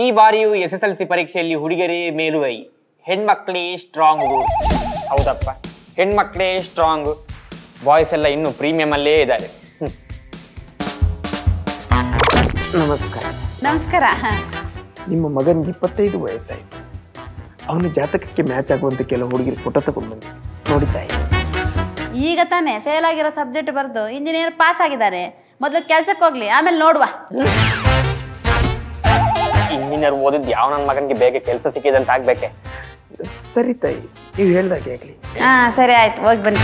ಈ ಬಾರಿಯೂ SSLC ಪರೀಕ್ಷೆಯಲ್ಲಿ ಹುಡುಗರೇ ಮೇಲುಗೈ, ಹೆಣ್ಮಕ್ಳೇ ಸ್ಟ್ರಾಂಗ್. ಹೌದಪ್ಪ, ಹೆಣ್ಮಕ್ಳೇ ಸ್ಟ್ರಾಂಗ್, ಬಾಯ್ಸ್ ಎಲ್ಲ ಇನ್ನು ಪ್ರೀಮಿಯಂ ಅಲ್ಲೇ ಇದ್ದಾರೆ. ನಮಸ್ಕಾರ. ನಮಸ್ಕಾರ. ನಿಮ್ಮ ಮಗನಿಗೆ 25 ವಯಸ್ಸಾಯ್ತು. ಅವನ ಜಾತಕಕ್ಕೆ ಮ್ಯಾಚ್ ಆಗುವಂತ ಕೆಲವು ಹುಡುಗಿರು ಫೋಟೋ ತಗೊಂಡ್ಬಂದು ನೋಡಿತಾ ಇದ್ದೆ. ಈಗ ತಾನೇ ಫೇಲ್ ಆಗಿರೋ ಸಬ್ಜೆಕ್ಟ್ ಬರೆದು ಇಂಜಿನಿಯರ್ ಪಾಸ್ ಆಗಿದ್ದಾರೆ. ಮೊದಲು ಕೆಲ್ಸಕ್ಕೆ ಹೋಗ್ಲಿ, ಆಮೇಲೆ ನೋಡುವ. ಇಂಜಿನಿಯರ್ ಓದಿದ್ ಯಾವ ನನ್ನ ಮಗನಿಗೆ ಬೇಗ ಕೆಲಸ ಸಿಕ್ಕಿದಂತ ಆಗ್ಬೇಕೆ? ಸರಿ ತಾಯಿ, ನೀವು ಹೇಳ್ದಾಗೆ ಆಗ್ಲಿ. ಹಾ ಸರಿ ಆಯ್ತು, ಹೋಗಿ ಬನ್ನಿ.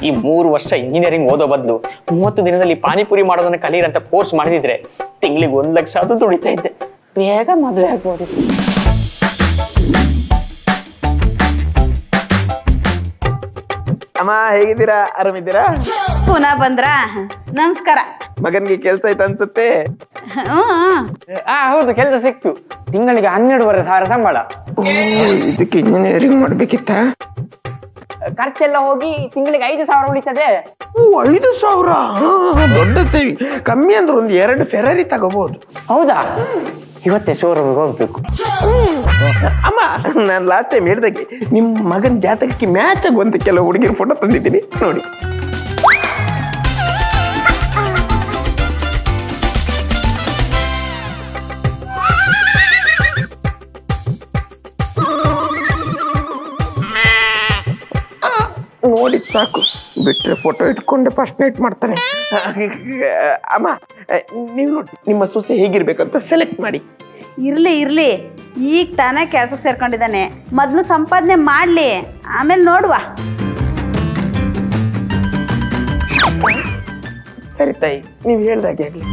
ಈ 3 ವರ್ಷ ಇಂಜಿನಿಯರಿಂಗ್ ಓದೋ ಬದಲು 30 ದಿನದಲ್ಲಿ ಪಾನಿಪುರಿ ಮಾಡೋದನ್ನ ಕಲೀರಂತ ಕೋರ್ಸ್ ಮಾಡಿದ್ರೆ ತಿಂಗಳಿಗೆ 1 ಲಕ್ಷ ಅದು ದುಡಿತಾ ಇದ್ದೆ. ಬೇಗ ಮದುವೆ ಆಗ್ಬೋದು. ಅಮ್ಮ ಹೇಗಿದ್ದೀರಾ? ಆರಾಮಿದ್ದೀರಾ? ಪುನಃ ಬಂದ್ರಾ? ನಮಸ್ಕಾರ. ಮಗನಿಗೆ ಕೆಲ್ಸ ಆಯ್ತು ಅನ್ಸುತ್ತೆ. ಹೌದು, ಕೆಲಸ ಸಿಕ್ತು. ತಿಂಗಳಿಗೆ 12,500 ಸಂಬಳ. ಇದಕ್ಕೆ ಇಂಜಿನಿಯರಿಂಗ್ ಮಾಡ್ಬೇಕಿತ್ತ? ಖರ್ಚೆಲ್ಲ ಹೋಗಿ ತಿಂಗಳಿಗೆ 5,000 ಉಳಿತದೆ. 5,000? ದೊಡ್ಡ ಸೇವಿ. ಕಮ್ಮಿ ಅಂದ್ರೆ ಒಂದು 2 ಫೆರಾರಿ ತಗೋಬಹುದು. ಹೌದಾ? ಇವತ್ತೇ ಶೋರೂಮ್ಗೆ ಹೋಗ್ಬೇಕು. ಅಮ್ಮ, ನಾನು ಲಾಸ್ಟ್ ಟೈಮ್ ಹೇಳ್ದಾಗೆ ನಿಮ್ ಮಗನ ಜಾತಕಕ್ಕೆ ಮ್ಯಾಚ್ ಆಗುವಂತ ಕೆಲವು ಹುಡುಗಿರ ಫೋಟೋ ತಂದಿದ್ದೀನಿ, ನೋಡಿ. ನೋಡಿ ಸಾಕು, ಬಿಟ್ರೆ ಫೋಟೋ ಇಟ್ಕೊಂಡೆ ಫಸ್ಟ್ ನೈಟ್ ಮಾಡ್ತಾನೆ. ಅಮ್ಮ, ನೀವು ನೋಡಿ ನಿಮ್ಮ ಸೊಸೆ ಹೇಗಿರ್ಬೇಕಂತ ಸೆಲೆಕ್ಟ್ ಮಾಡಿ. ಇರ್ಲಿ ಇರ್ಲಿ, ಈಗ ತಾನೇ ಕೆಲ್ಸಕ್ಕೆ ಸೇರ್ಕೊಂಡಿದ್ದಾನೆ. ಮೊದಲು ಸಂಪಾದನೆ ಮಾಡ್ಲಿ, ಆಮೇಲೆ ನೋಡುವ. ಸರಿ ತಾಯಿ, ನೀವು ಹೇಳ್ದಾಗೆ ಆಗ್ಲಿ.